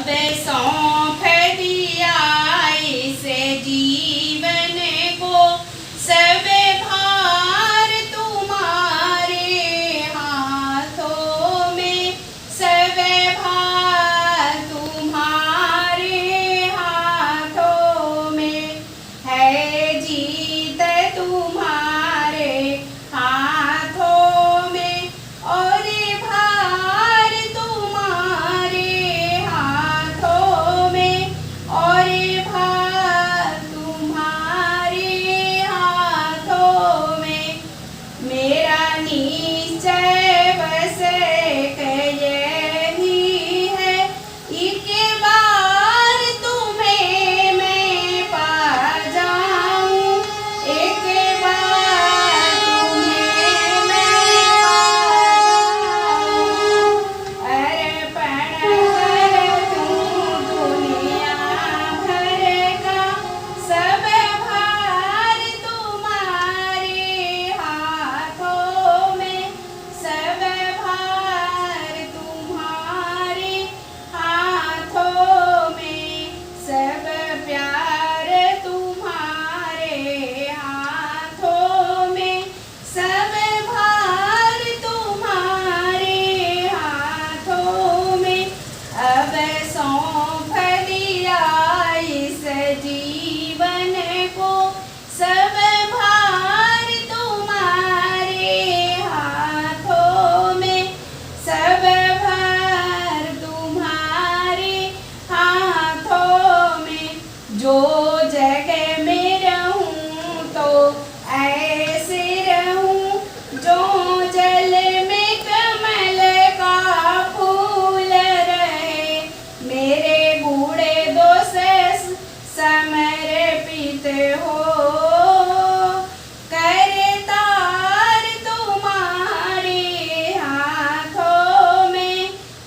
अब सौंप दिया इसे जीवन को, सब भार तुम्हारे हाथों में, सब भार तुम्हारे हाथों में, है जीत तुम्हारे हाथों में, और भार तुम्हारे हाथों में, और भार तुम्हारे हाथों में। मेरा निश्चय बस एक यही है, एक बार तुम्हें मैं पा जाऊं, एक बार तुम्हें मैं पाऊं। अर्पण कर दूं दुनिया भर का, सब भार तुम्हारे हाथों में, सब भार तुम्हारे हाथों में, सब प्यार तुम्हारे हाथों में, सब भार तुम्हारे हाथों में। अब सौंप दिया इस जीवन को, सब भार तुम्हारे हाथों में, सब भार तुम्हारे हाथों में। जो जगह में रहूं तो ऐसे रहूं, जो जल में कमल का फूल रहे, मेरे बूढ़े दोष समर्पित हो, करतार तुम्हारे हाथों में,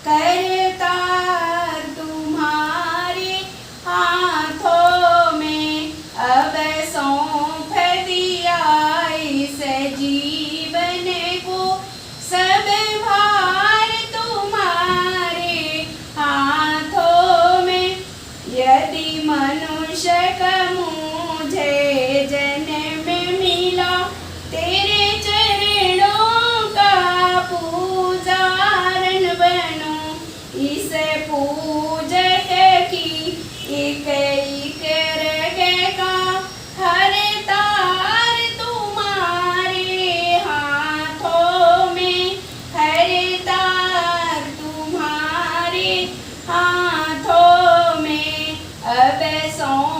करतार तुम्हारे हाथों में। अब सौंप दिया इस जीवन को, सब भार तुम्हारे हाथों में। यदि मनुष्य का मुझे जन्म मिला, तेरे चरणों का पूजारन बनूं, इस पूजक की एक एक रग का, हर तार तुम्हारे हाथों में, हर तार तुम्हारे हाथों में। अब सौंप